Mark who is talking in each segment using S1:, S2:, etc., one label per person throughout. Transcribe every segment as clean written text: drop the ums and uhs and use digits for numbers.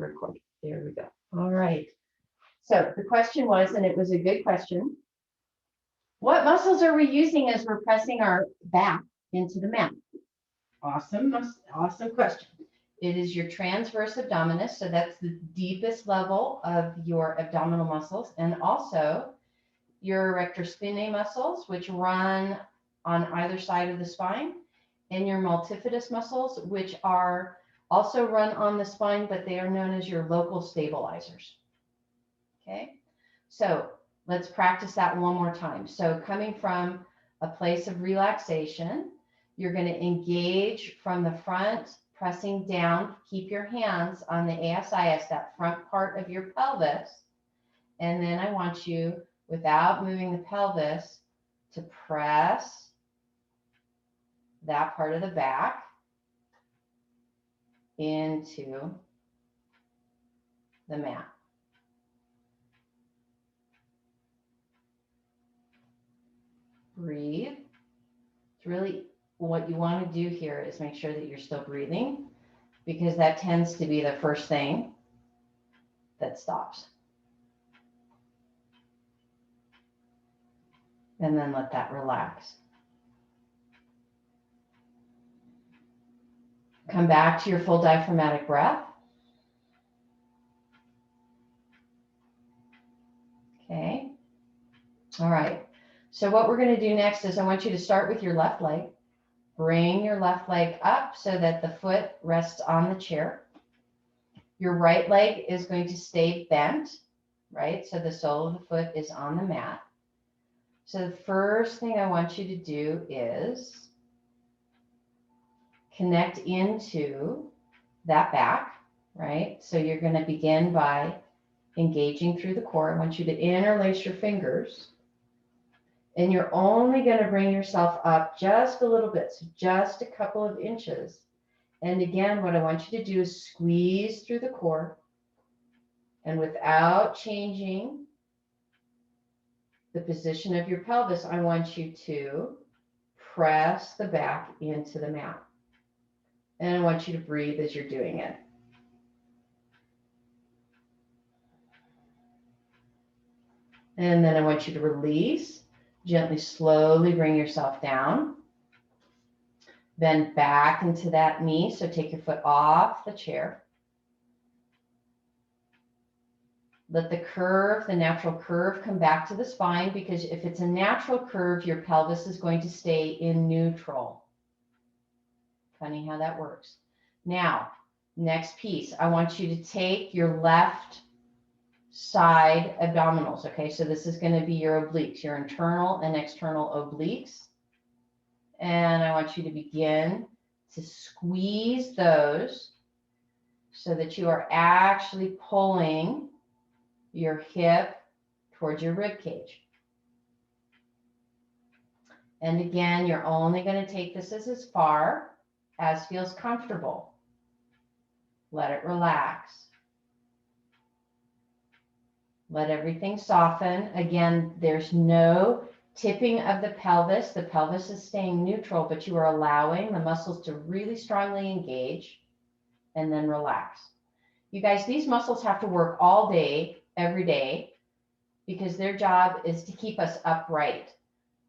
S1: record. There we go. All right. So the question was, and it was a good question, what muscles are we using as we're pressing our back into the mat? Awesome, awesome question. It is your transverse abdominis, so that's the deepest level of your abdominal muscles, and also your erector spinae muscles, which run on either side of the spine, and your multifidus muscles, which are also run on the spine, but they are known as your local stabilizers. Okay, so let's practice that one more time. So coming from a place of relaxation, you're going to engage from the front, pressing down. Keep your hands on the ASIS, that front part of your pelvis. And then I want you, without moving the pelvis, to press that part of the back into the mat. Breathe. It's really what you want to do here is make sure that you're still breathing, because that tends to be the first thing that stops. And then let that relax. Come back to your full diaphragmatic breath. Okay. All right. So what we're going to do next is I want you to start with your left leg. Bring your left leg up so that the foot rests on the chair. Your right leg is going to stay bent, right? So the sole of the foot is on the mat. So the first thing I want you to do is connect into that back, right? So you're going to begin by engaging through the core. I want you to interlace your fingers, and you're only going to bring yourself up just a little bit, so just a couple of inches. And again, what I want you to do is squeeze through the core, and without changing the position of your pelvis, I want you to press the back into the mat. And I want you to breathe as you're doing it. And then I want you to release, gently, slowly bring yourself down. Then back into that knee. So take your foot off the chair. Let the curve, the natural curve, come back to the spine, because if it's a natural curve, your pelvis is going to stay in neutral. Funny how that works. Now, next piece, I want you to take your left side abdominals. Okay, so this is going to be your obliques, your internal and external obliques. And I want you to begin to squeeze those so that you are actually pulling your hip towards your rib cage. And again, you're only going to take this as far as feels comfortable. Let it relax. Let everything soften. Again, there's no tipping of the pelvis. The pelvis is staying neutral, but you are allowing the muscles to really strongly engage and then relax. You guys, these muscles have to work all day, every day, because their job is to keep us upright.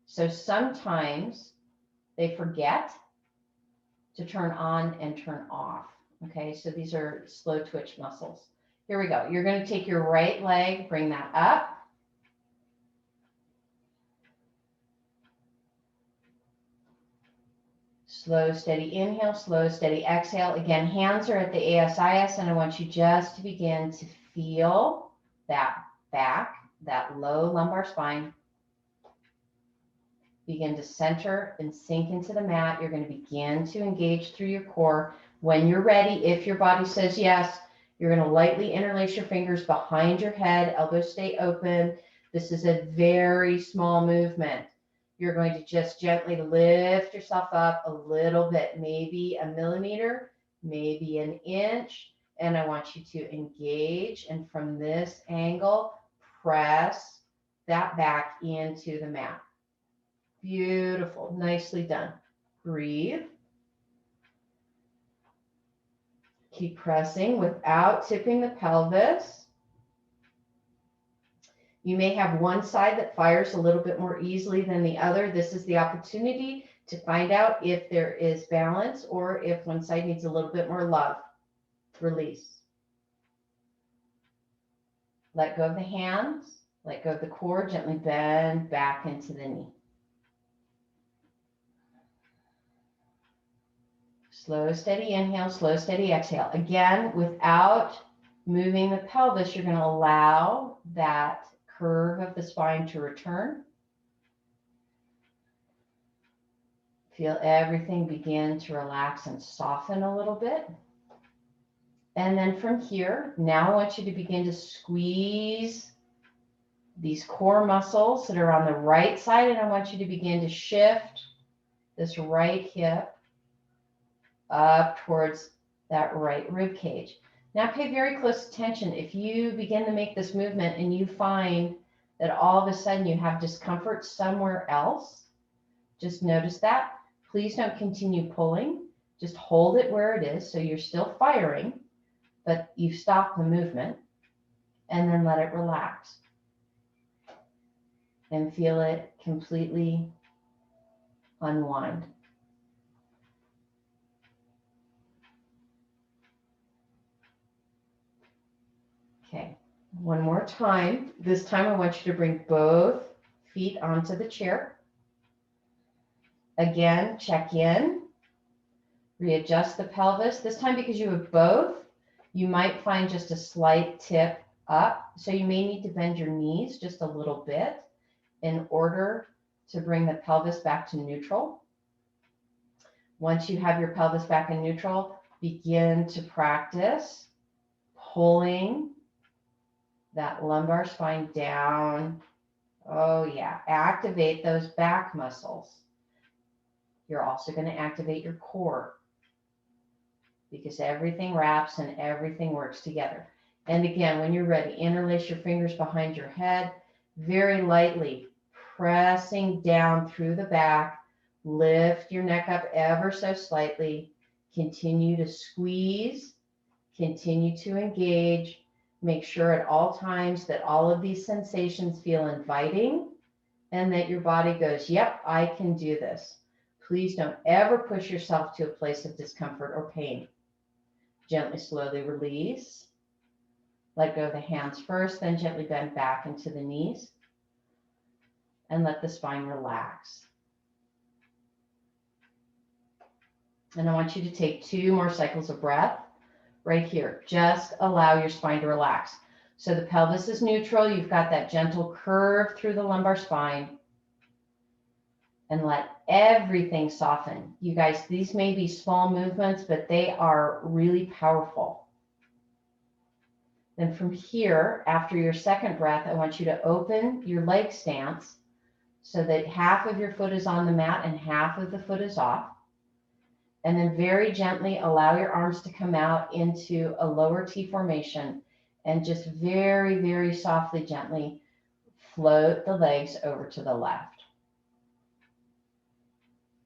S1: So sometimes they forget to turn on and turn off. Okay, so these are slow twitch muscles. Here we go. You're going to take your right leg, bring that up. Slow, steady inhale, slow, steady exhale. Again, hands are at the ASIS, and I want you just to begin to feel that back, that low lumbar spine. Begin to center and sink into the mat. You're going to begin to engage through your core. When you're ready, if your body says yes, you're going to lightly interlace your fingers behind your head, elbows stay open. This is a very small movement. You're going to just gently lift yourself up a little bit, maybe a millimeter, maybe an inch. And I want you to engage. And from this angle, press that back into the mat. Beautiful. Nicely done. Breathe. Keep pressing without tipping the pelvis. You may have one side that fires a little bit more easily than the other. This is the opportunity to find out if there is balance or if one side needs a little bit more love. Release. Let go of the hands. Let go of the core. Gently bend back into the knee. Slow, steady inhale, slow, steady exhale. Again, without moving the pelvis, you're going to allow that curve of the spine to return. Feel everything begin to relax and soften a little bit. And then from here, now I want you to begin to squeeze these core muscles that are on the right side, and I want you to begin to shift this right hip up towards that right rib cage. Now pay very close attention. If you begin to make this movement and you find that all of a sudden you have discomfort somewhere else, just notice that. Please don't continue pulling. Just hold it where it is so you're still firing, but you've stopped the movement, and then let it relax. And feel it completely unwind. Okay, one more time. This time I want you to bring both feet onto the chair. Again, check in. Readjust the pelvis. This time, because you have both, you might find just a slight tip up. So you may need to bend your knees just a little bit in order to bring the pelvis back to neutral. Once you have your pelvis back in neutral, begin to practice pulling that lumbar spine down. Oh yeah, activate those back muscles. You're also going to activate your core because everything wraps and everything works together. And again, when you're ready, interlace your fingers behind your head, very lightly pressing down through the back. Lift your neck up ever so slightly. Continue to squeeze, continue to engage. Make sure at all times that all of these sensations feel inviting and that your body goes, yep, I can do this. Please don't ever push yourself to a place of discomfort or pain. Gently, slowly release. Let go of the hands first, then gently bend back into the knees and let the spine relax. And I want you to take 2 more cycles of breath right here. Just allow your spine to relax. So the pelvis is neutral. You've got that gentle curve through the lumbar spine. And let everything soften. You guys, these may be small movements, but they are really powerful. Then from here, after your second breath, I want you to open your leg stance so that half of your foot is on the mat and half of the foot is off. And then very gently allow your arms to come out into a lower T formation and just very, very softly, gently float the legs over to the left.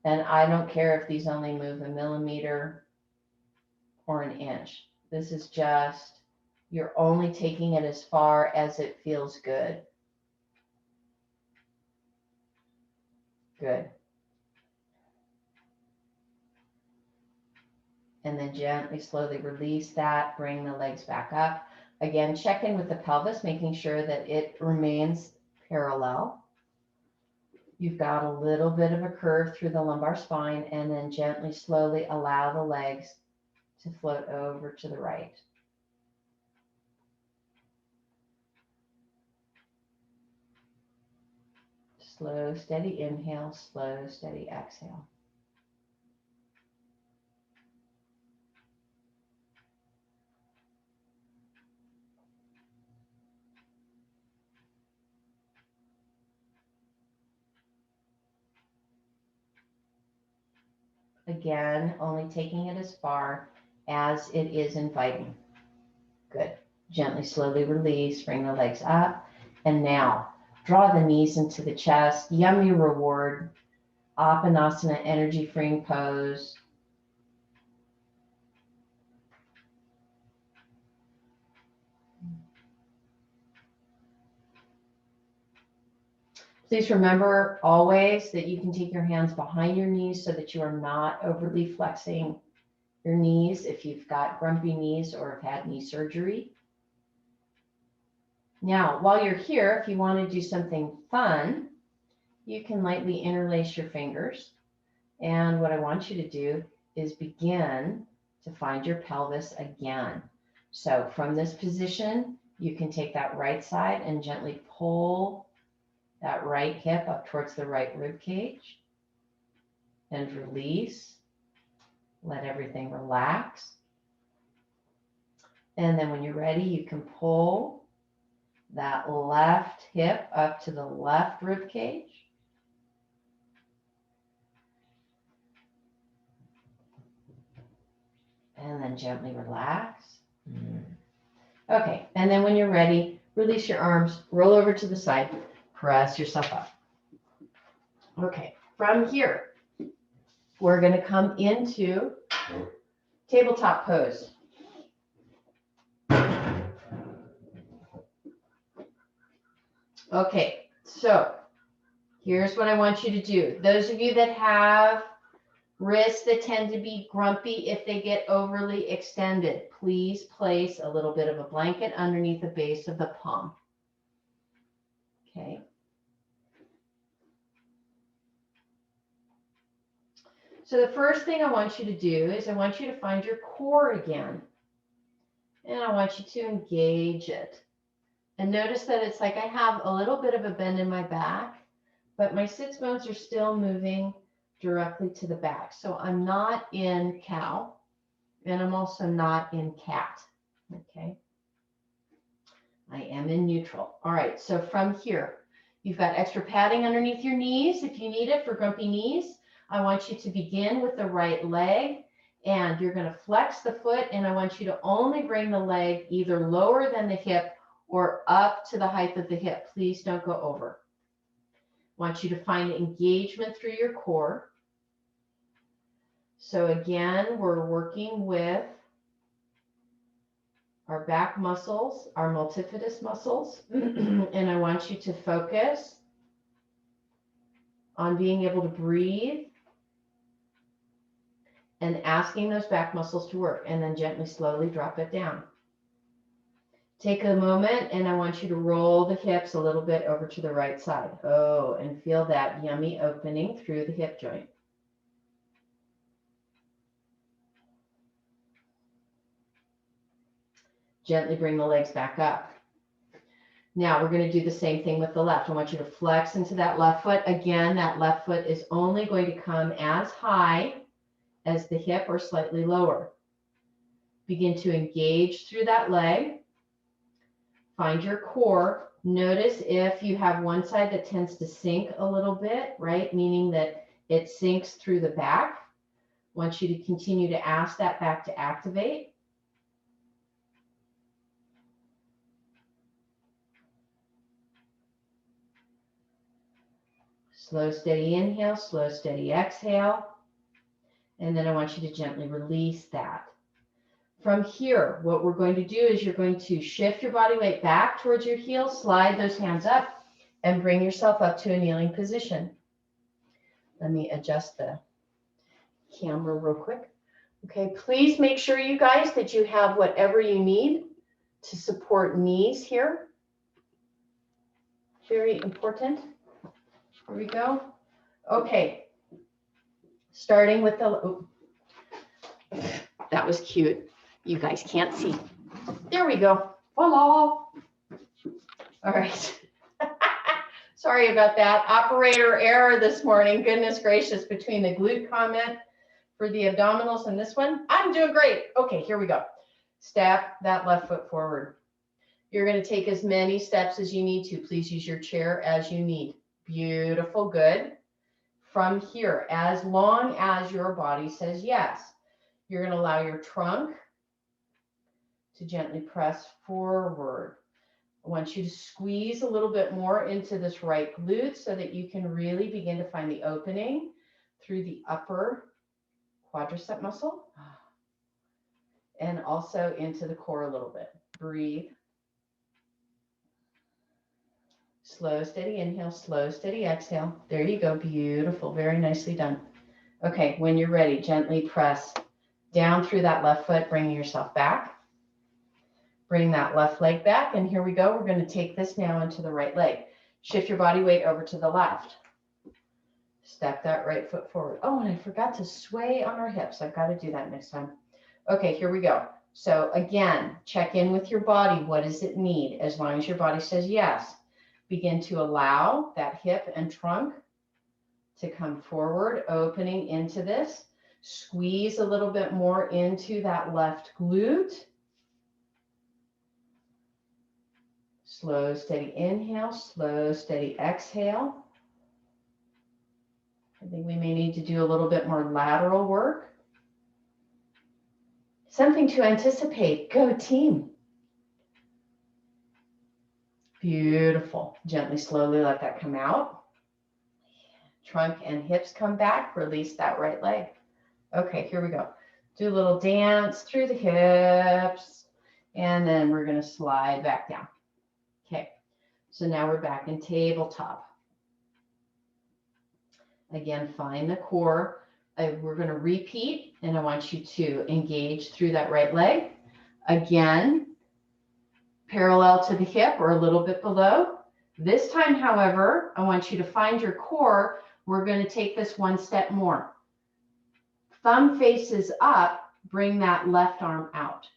S1: And I don't care if these only move a millimeter or an inch. This is just, you're only taking it as far as it feels good. Good. And then gently, slowly release that. Bring the legs back up. Again, check in with the pelvis, making sure that it remains parallel. You've got a little bit of a curve through the lumbar spine, and then gently, slowly allow the legs to float over to the right. Slow, steady inhale, slow, steady exhale. Again, only taking it as far as it is inviting. Good. Gently, slowly release, bring the legs up. And now, draw the knees into the chest. Yummy reward. Apanasana, energy freeing pose. Please remember always that you can take your hands behind your knees so that you are not overly flexing your knees if you've got grumpy knees or have had knee surgery. Now, while you're here, if you want to do something fun, you can lightly interlace your fingers. And what I want you to do is begin to find your pelvis again. So from this position, you can take that right side and gently pull that right hip up towards the right rib cage and release. Let everything relax. And then when you're ready, you can pull that left hip up to the left rib cage. And then gently relax. Okay, and then when you're ready, release your arms, roll over to the side, press yourself up. Okay, from here, we're going to come into tabletop pose. Okay, so here's what I want you to do. Those of you that have wrists that tend to be grumpy if they get overly extended, please place a little bit of a blanket underneath the base of the palm. Okay. So the first thing I want you to do is I want you to find your core again. And I want you to engage it. And notice that it's like I have a little bit of a bend in my back, but my sits bones are still moving directly to the back. So I'm not in cow, and I'm also not in cat. Okay. I am in neutral. All right. So from here, you've got extra padding underneath your knees if you need it for grumpy knees. I want you to begin with the right leg, and you're going to flex the foot, and I want you to only bring the leg either lower than the hip or up to the height of the hip. Please don't go over. I want you to find engagement through your core. So again, we're working with our back muscles, our multifidus muscles, and I want you to focus on being able to breathe and asking those back muscles to work, and then gently, slowly drop it down. Take a moment, and I want you to roll the hips a little bit over to the right side. Oh, and feel that yummy opening through the hip joint. Gently bring the legs back up. Now we're going to do the same thing with the left. I want you to flex into that left foot. Again, that left foot is only going to come as high as the hip or slightly lower. Begin to engage through that leg. Find your core. Notice if you have one side that tends to sink a little bit, right? Meaning that it sinks through the back. I want you to continue to ask that back to activate. Slow, steady inhale, slow, steady exhale. And then I want you to gently release that. From here, what we're going to do is you're going to shift your body weight back towards your heels, slide those hands up, and bring yourself up to a kneeling position. Let me adjust the camera real quick. Okay, please make sure, you guys, that you have whatever you need to support knees here. Very important. Here we go. Okay, starting with the, oh, that was cute. You guys can't see. There we go. Voila. All right. Sorry about that. Operator error this morning. Goodness gracious, between the glute comment for the abdominals and this one. I'm doing great. Okay, here we go. Step that left foot forward. You're going to take as many steps as you need to. Please use your chair as you need. Beautiful. Good. From here, as long as your body says yes, you're going to allow your trunk to gently press forward. I want you to squeeze a little bit more into this right glute so that you can really begin to find the opening through the upper quadricep muscle and also into the core a little bit. Breathe. slow, steady inhale, slow, steady exhale. There you go. Beautiful. Very nicely done. Okay, when you're ready, gently press down through that left foot, bringing yourself back. Bring that left leg back, and here we go. We're going to take this now into the right leg. Shift your body weight over to the left. Step that right foot forward. Oh, and I forgot to sway on our hips. I've got to do that next time. Okay, here we go. So again, check in with your body. What does it need? As long as your body says yes, begin to allow that hip and trunk to come forward, opening into this. Squeeze a little bit more into that left glute. Slow, steady inhale, slow, steady exhale. I think we may need to do a little bit more lateral work. Something to anticipate. Go team. Beautiful. Gently, slowly let that come out. Trunk and hips come back. Release that right leg. Okay, here we go. Do a little dance through the hips. And then we're going to slide back down. Okay, so now we're back in tabletop. Again, find the core. We're going to repeat, and I want you to engage through that right leg. Again, parallel to the hip or a little bit below. This time, however, I want you to find your core. We're going to take this one step more. Thumb faces up, bring that left arm out.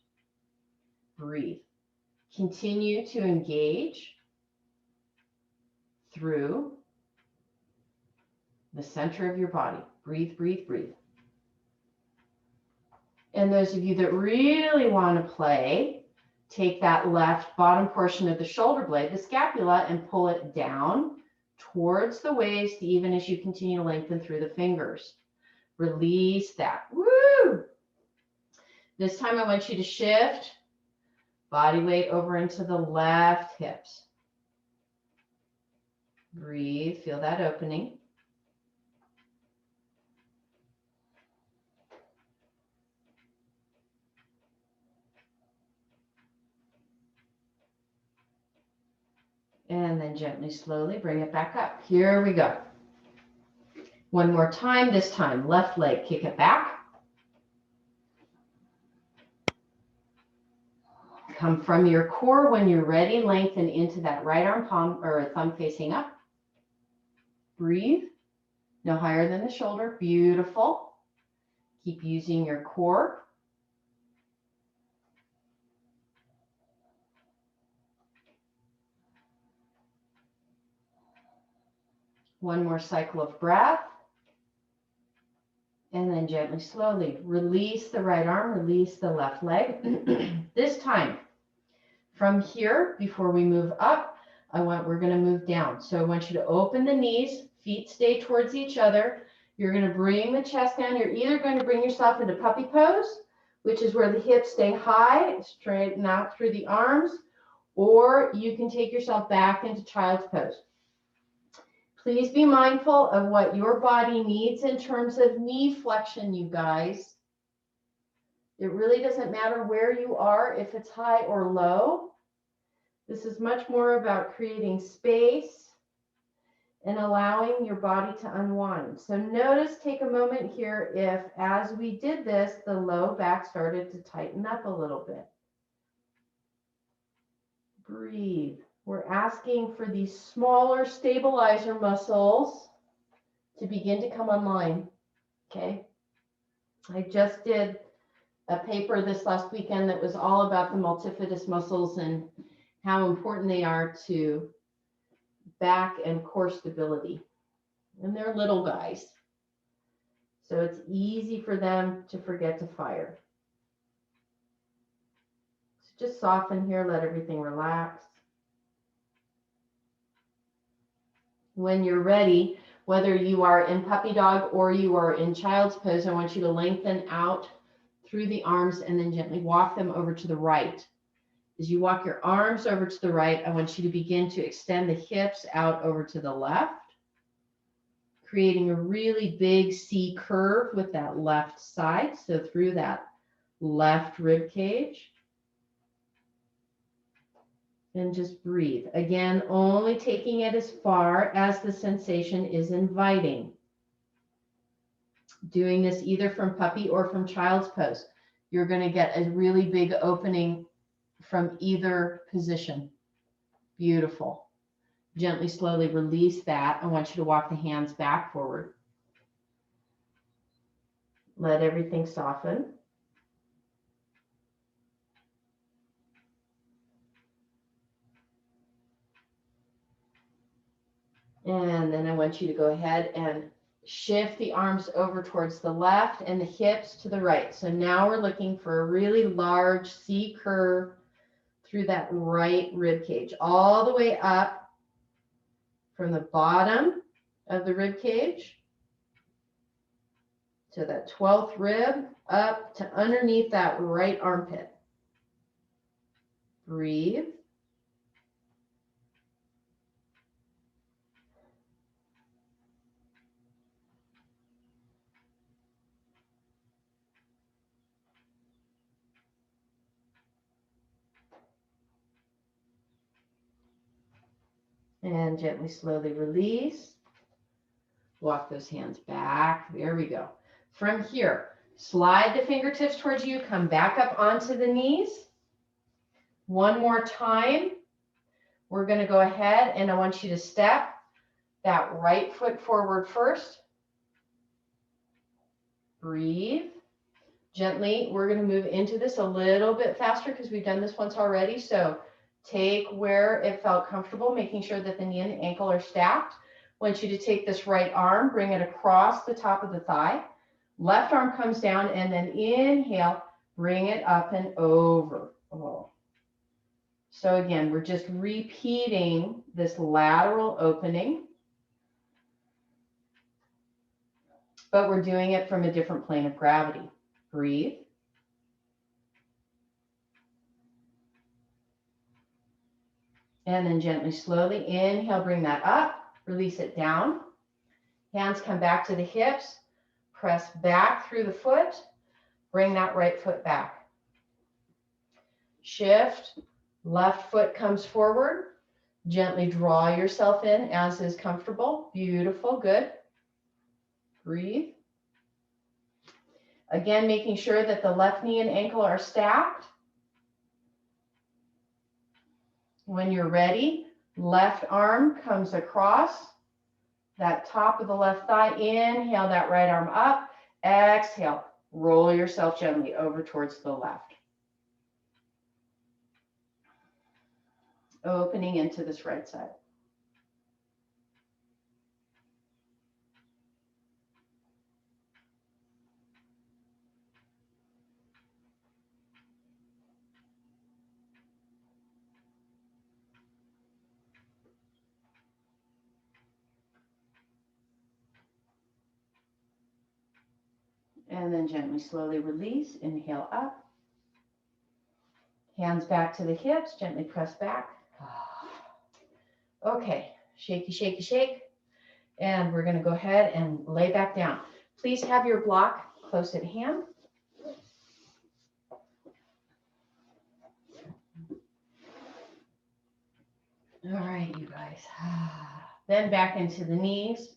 S1: Breathe. Continue to engage through the center of your body. Breathe, breathe, breathe. And those of you that really want to play, take that left bottom portion of the shoulder blade, the scapula, and pull it down towards the waist, even as you continue to lengthen through the fingers. Release that. Woo! This time I want you to shift body weight over into the left hips. Breathe, feel that opening. And then gently, slowly bring it back up. Here we go. One more time, this time, left leg, kick it back. Come from your core when you're ready, lengthen into that right arm palm or thumb facing up. Breathe, no higher than the shoulder, beautiful. Keep using your core. One more cycle of breath. And then gently, slowly release the right arm, release the left leg. This time, from here, before we move up, we're going to move down. So I want you to open the knees, feet stay towards each other. You're going to bring the chest down. You're either going to bring yourself into puppy pose, which is where the hips stay high, straighten out through the arms, or you can take yourself back into child's pose. Please be mindful of what your body needs in terms of knee flexion, you guys. It really doesn't matter where you are, if it's high or low. This is much more about creating space and allowing your body to unwind. So notice, take a moment here if, as we did this, the low back started to tighten up a little bit. Breathe. We're asking for these smaller stabilizer muscles to begin to come online, okay? I just did a paper this last weekend that was all about the multifidus muscles and how important they are to back and core stability. And they're little guys, so it's easy for them to forget to fire. So just soften here, let everything relax. When you're ready, whether you are in puppy dog or you are in child's pose, I want you to lengthen out through the arms and then gently walk them over to the right. As you walk your arms over to the right, I want you to begin to extend the hips out over to the left, creating a really big C curve with that left side. So through that left rib cage. And just breathe. Again, only taking it as far as the sensation is inviting. Doing this either from puppy or from child's pose. You're going to get a really big opening from either position. Beautiful. Gently, slowly release that. I want you to walk the hands back forward. Let everything soften. And then I want you to go ahead and shift the arms over towards the left and the hips to the right. So now we're looking for a really large C curve through that right rib cage, all the way up from the bottom of the rib cage to that 12th rib, up to underneath that right armpit. Breathe. And gently, slowly release. Walk those hands back. There we go. From here, slide the fingertips towards you. Come back up onto the knees. One more time. We're going to go ahead and I want you to step that right foot forward first. Breathe. Gently, we're going to move into this a little bit faster because we've done this once already. So take where it felt comfortable, making sure that the knee and the ankle are stacked. I want you to take this right arm, bring it across the top of the thigh. Left arm comes down and then inhale, bring it up and over. Oh. So again, we're just repeating this lateral opening, but we're doing it from a different plane of gravity. Breathe. And then gently, slowly inhale, bring that up, release it down. Hands come back to the hips, press back through the foot, bring that right foot back. Shift, left foot comes forward, gently draw yourself in as is comfortable. Beautiful, good. Breathe. Again, making sure that the left knee and ankle are stacked. When you're ready, left arm comes across that top of the left thigh. Inhale that right arm up. Exhale, roll yourself gently over towards the left. Opening into this right side. And then gently, slowly release. Inhale up. Hands back to the hips. Gently press back. Okay, shaky, shaky, shake. And we're going to go ahead and lay back down. Please have your block close at hand. All right, you guys. Then back into the knees.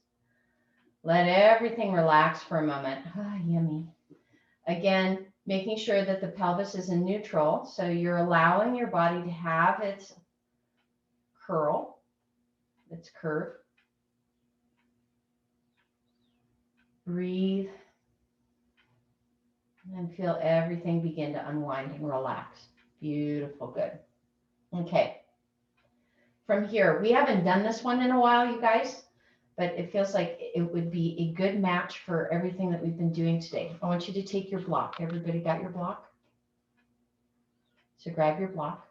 S1: Let everything relax for a moment. Yummy. Again, making sure that the pelvis is in neutral. So you're allowing your body to have its curl, its curve. Breathe. And feel everything begin to unwind and relax. Beautiful, good. Okay. From here, we haven't done this one in a while, you guys, but it feels like it would be a good match for everything that we've been doing today. I want you to take your block. Everybody got your block? So grab your block.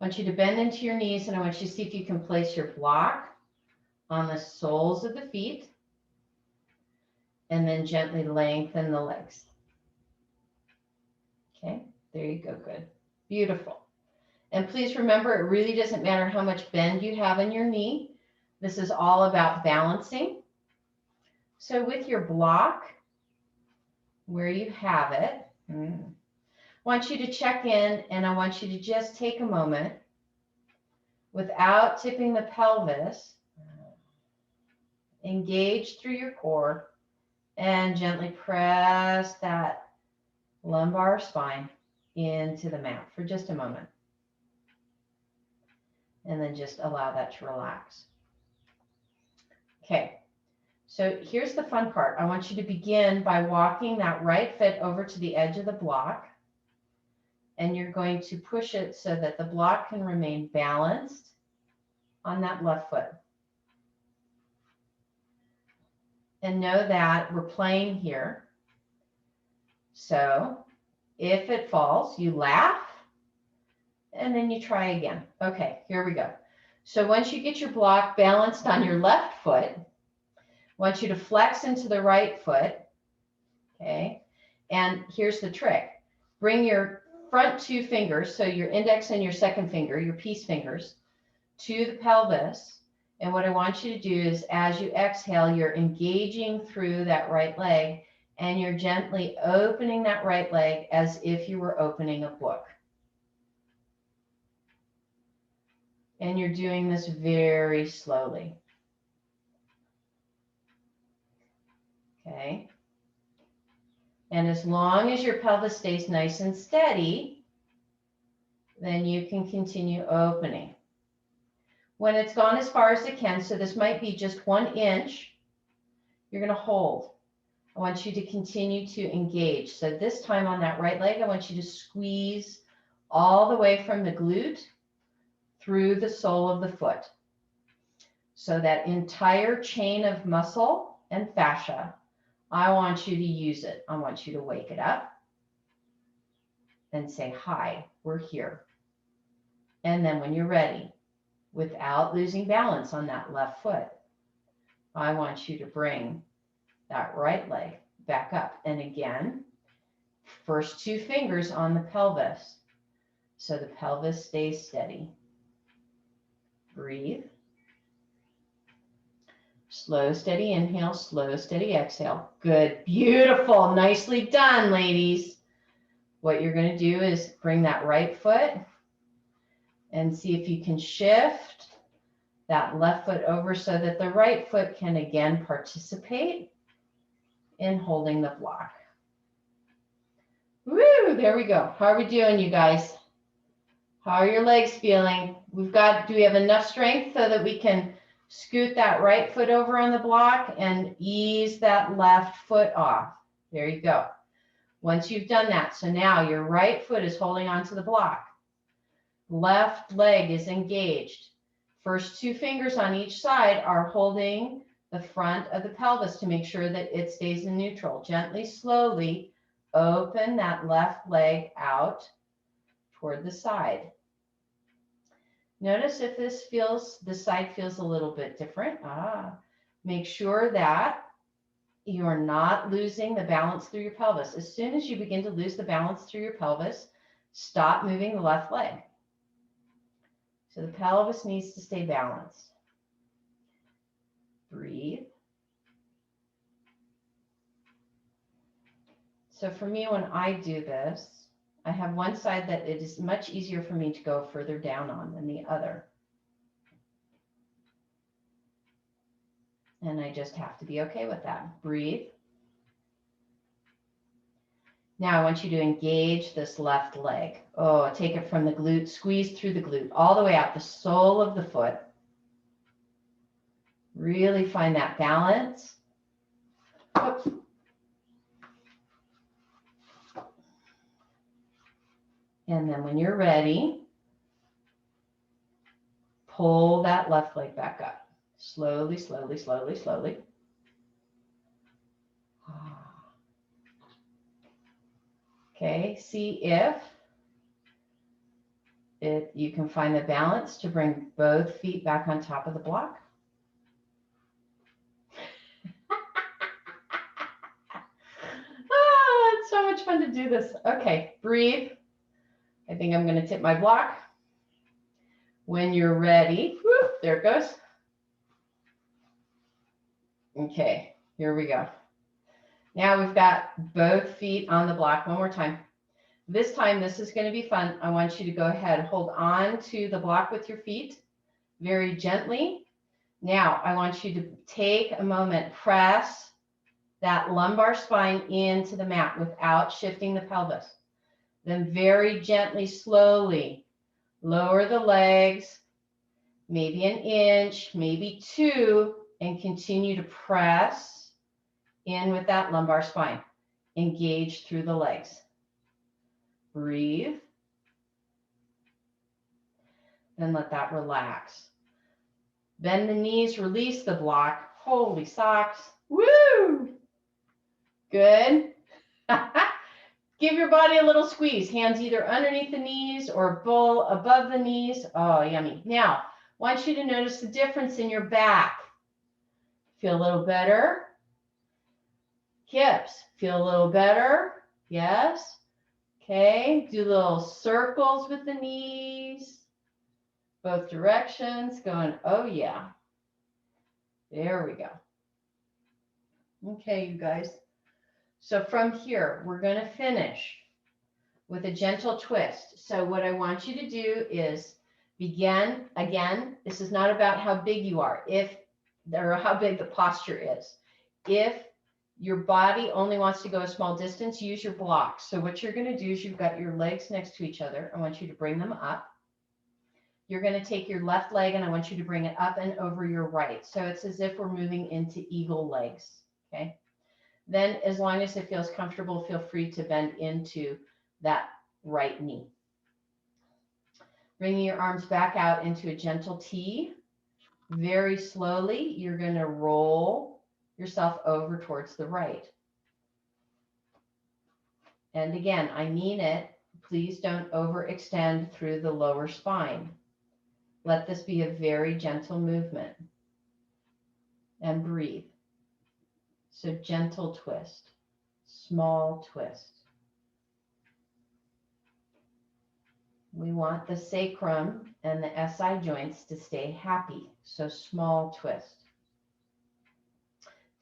S1: I want you to bend into your knees, and I want you to see if you can place your block on the soles of the feet, and then gently lengthen the legs. Okay, there you go, good. Beautiful. And please remember, it really doesn't matter how much bend you have in your knee. This is all about balancing. So with your block, where you have it, want you to check in, and I want you to just take a moment without tipping the pelvis. Engage through your core and gently press that lumbar spine into the mat for just a moment. And then just allow that to relax. Okay, so here's the fun part. I want you to begin by walking that right foot over to the edge of the block. And you're going to push it so that the block can remain balanced on that left foot. And know that we're playing here. So if it falls, you laugh, and then you try again. Okay, here we go. So once you get your block balanced on your left foot, I want you to flex into the right foot. Okay, and here's the trick. Bring your front two fingers, so your index and your second finger, your peace fingers, to the pelvis. And what I want you to do is, as you exhale, you're engaging through that right leg, and you're gently opening that right leg as if you were opening a book. And you're doing this very slowly. Okay. And as long as your pelvis stays nice and steady, then you can continue opening. When it's gone as far as it can, so this might be just 1 inch, you're going to hold. I want you to continue to engage. So this time on that right leg, I want you to squeeze all the way from the glute through the sole of the foot. So that entire chain of muscle and fascia, I want you to use it. I want you to wake it up and say, hi, we're here. And then when you're ready, without losing balance on that left foot, I want you to bring that right leg back up. And again, first two fingers on the pelvis, so the pelvis stays steady. Breathe. Slow, steady inhale, slow, steady exhale. Good, beautiful, nicely done, ladies. What you're going to do is bring that right foot and see if you can shift that left foot over so that the right foot can again participate in holding the block. Woo, there we go. How are we doing, you guys? How are your legs feeling? Do we have enough strength so that we can scoot that right foot over on the block and ease that left foot off? There you go. Once you've done that, so now your right foot is holding onto the block. Left leg is engaged. First two fingers on each side are holding the front of the pelvis to make sure that it stays in neutral. Gently, slowly open that left leg out toward the side. Notice if this side feels a little bit different. Make sure that you're not losing the balance through your pelvis. As soon as you begin to lose the balance through your pelvis, stop moving the left leg. So the pelvis needs to stay balanced. Breathe. So for me, when I do this, I have one side that it is much easier for me to go further down on than the other. And I just have to be okay with that. Breathe. Now I want you to engage this left leg. Oh, take it from the glute, squeeze through the glute, all the way out the sole of the foot. Really find that balance. Oops. And then when you're ready, pull that left leg back up. Slowly, slowly, slowly, slowly. Okay, see if you can find the balance to bring both feet back on top of the block. It's so much fun to do this. Okay, breathe. I think I'm going to tip my block. When you're ready, whoop, there it goes. Okay, here we go. Now we've got both feet on the block. One more time. This time, this is going to be fun. I want you to go ahead, hold on to the block with your feet very gently. Now, I want you to take a moment, press that lumbar spine into the mat without shifting the pelvis. Then very gently, slowly lower the legs, maybe an inch, maybe 2, and continue to press in with that lumbar spine. Engage through the legs. Breathe. Then let that relax. Bend the knees, release the block. Holy socks. Woo! Good. Give your body a little squeeze. Hands either underneath the knees or above the knees. Oh, yummy. Now, I want you to notice the difference in your back. Feel a little better. Hips, feel a little better. Yes. Okay, do little circles with the knees. Both directions, going, oh yeah. There we go. Okay, you guys. So from here, we're going to finish with a gentle twist. So what I want you to do is begin, again, this is not about how big you are, or how big the posture is. If your body only wants to go a small distance, use your blocks. So what you're going to do is you've got your legs next to each other. I want you to bring them up. You're going to take your left leg and I want you to bring it up and over your right. So it's as if we're moving into eagle legs. Okay. Then as long as it feels comfortable, feel free to bend into that right knee. Bringing your arms back out into a gentle T. Very slowly, you're going to roll yourself over towards the right. And again, I mean it. Please don't overextend through the lower spine. Let this be a very gentle movement. And breathe. So gentle twist, small twist. We want the sacrum and the SI joints to stay happy. So small twist.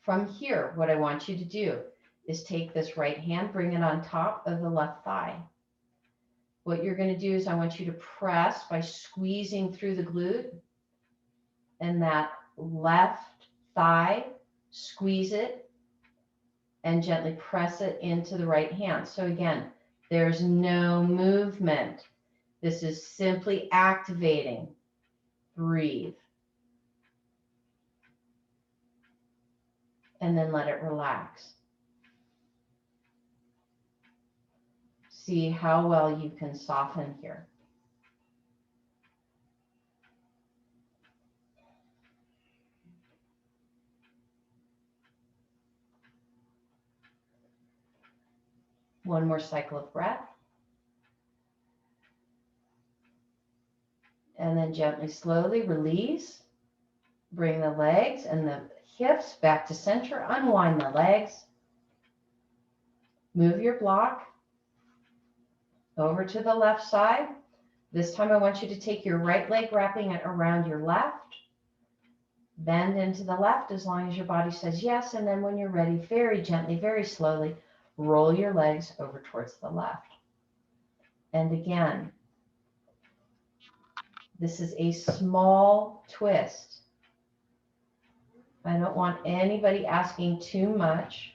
S1: From here, what I want you to do is take this right hand, bring it on top of the left thigh. What you're going to do is I want you to press by squeezing through the glute and that left thigh, squeeze it and gently press it into the right hand. So again, there's no movement. This is simply activating. Breathe. And then let it relax. See how well you can soften here. One more cycle of breath. And then gently, slowly release. Bring the legs and the hips back to center. Unwind the legs. Move your block over to the left side. This time I want you to take your right leg, wrapping it around your left. Bend into the left as long as your body says yes. And then when you're ready, very gently, very slowly, roll your legs over towards the left. And again, this is a small twist. I don't want anybody asking too much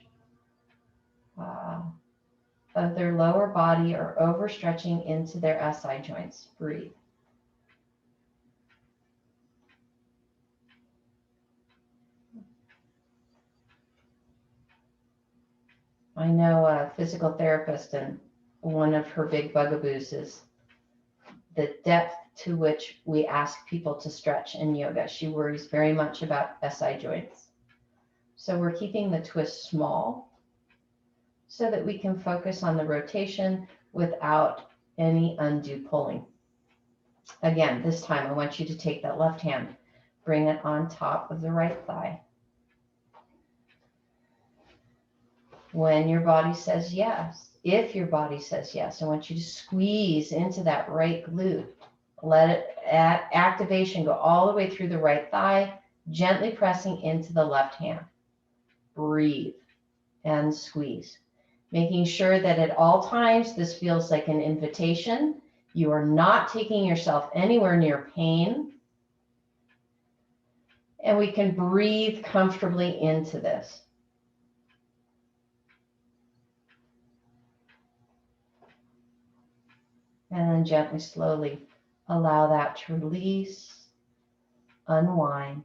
S1: of their lower body or overstretching into their SI joints. Breathe. I know a physical therapist, and one of her big bugaboos is the depth to which we ask people to stretch in yoga. She worries very much about SI joints. So we're keeping the twist small so that we can focus on the rotation without any undue pulling. Again, this time I want you to take that left hand, bring it on top of the right thigh. When your body says yes, if your body says yes, I want you to squeeze into that right glute. Let it, at activation, go all the way through the right thigh, gently pressing into the left hand. Breathe and squeeze. Making sure that at all times this feels like an invitation. You are not taking yourself anywhere near pain. And we can breathe comfortably into this. And then gently, slowly allow that to release, unwind.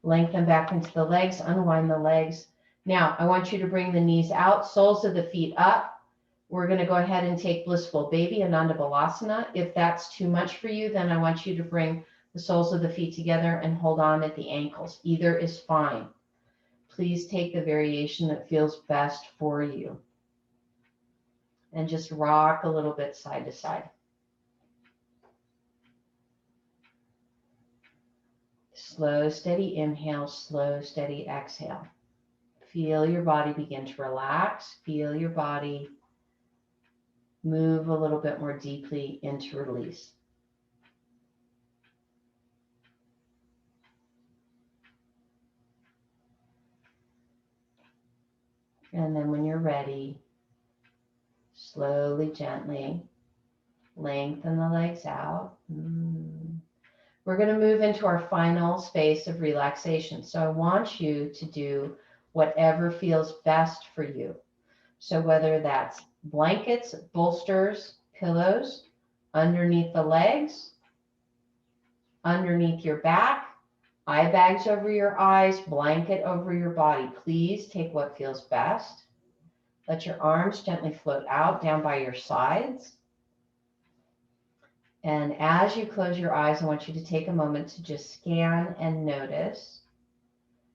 S1: Lengthen back into the legs, unwind the legs. Now, I want you to bring the knees out, soles of the feet up. We're going to go ahead and take Blissful Baby, Ananda Balasana. If that's too much for you, then I want you to bring the soles of the feet together and hold on at the ankles. Either is fine. Please take the variation that feels best for you. And just rock a little bit side to side. Slow, steady inhale, slow, steady exhale. Feel your body begin to relax. Feel your body move a little bit more deeply into release. And then when you're ready, slowly, gently, lengthen the legs out. We're going to move into our final space of relaxation. So I want you to do whatever feels best for you. So whether that's blankets, bolsters, pillows, underneath the legs, underneath your back, eye bags over your eyes, blanket over your body. Please take what feels best. Let your arms gently float out down by your sides. And as you close your eyes, I want you to take a moment to just scan and notice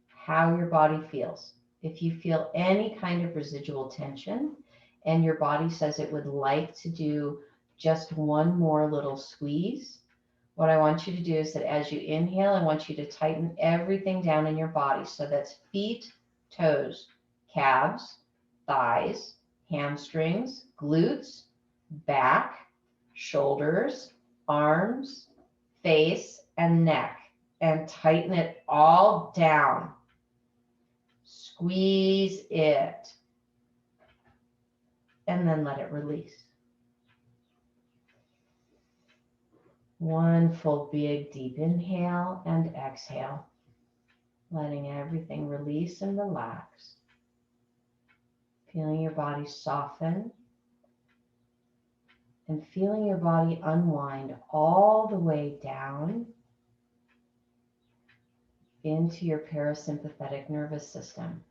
S1: how your body feels. If you feel any kind of residual tension and your body says it would like to do just one more little squeeze, what I want you to do is that as you inhale, I want you to tighten everything down in your body. So that's feet, toes, calves, thighs, hamstrings, glutes, back, shoulders, arms, face, and neck. And tighten it all down. Squeeze it. And then let it release. One full big deep inhale and exhale. Letting everything release and relax. Feeling your body soften. And feeling your body unwind all the way down into your parasympathetic nervous system.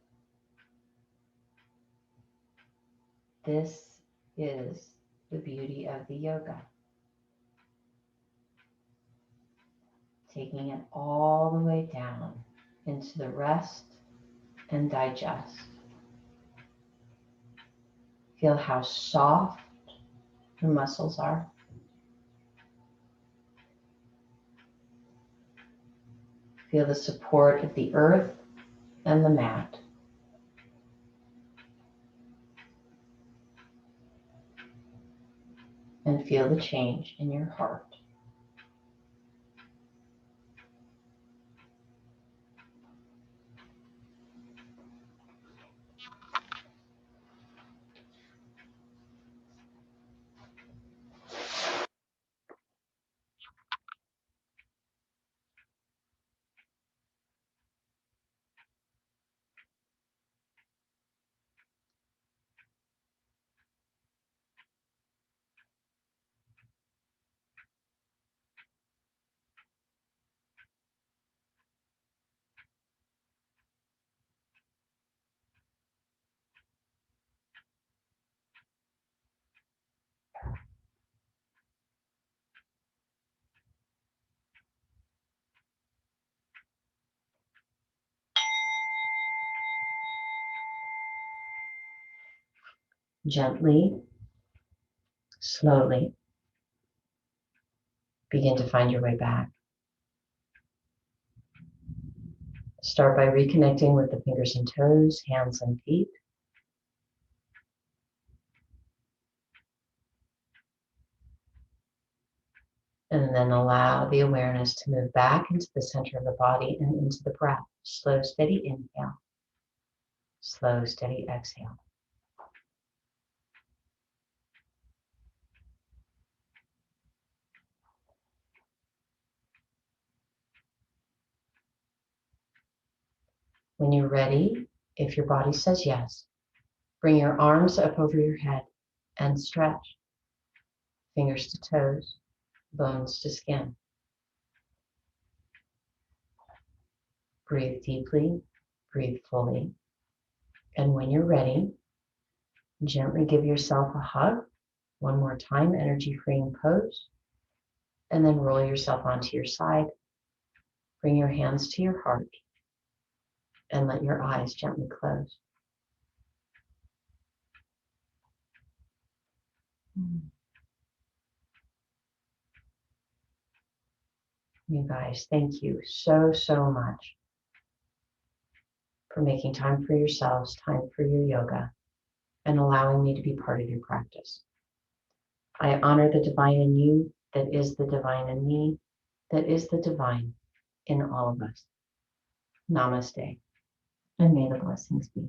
S1: This is the beauty of the yoga. Taking it all the way down into the rest and digest. Feel how soft your muscles are. Feel the support of the earth and the mat. And feel the change in your heart. Gently, slowly, begin to find your way back. Start by reconnecting with the fingers and toes, hands and feet. And then allow the awareness to move back into the center of the body and into the breath. Slow, steady inhale. Slow, steady exhale. When you're ready, if your body says yes, bring your arms up over your head and stretch. Fingers to toes, bones to skin. Breathe deeply, breathe fully. And when you're ready, gently give yourself a hug. One more time, energy freeing pose. And then roll yourself onto your side. Bring your hands to your heart and let your eyes gently close. You guys, thank you so, so much for making time for yourselves, time for your yoga, and allowing me to be part of your practice. I honor the divine in you, that is the divine in me, that is the divine in all of us. Namaste, and may the blessings be.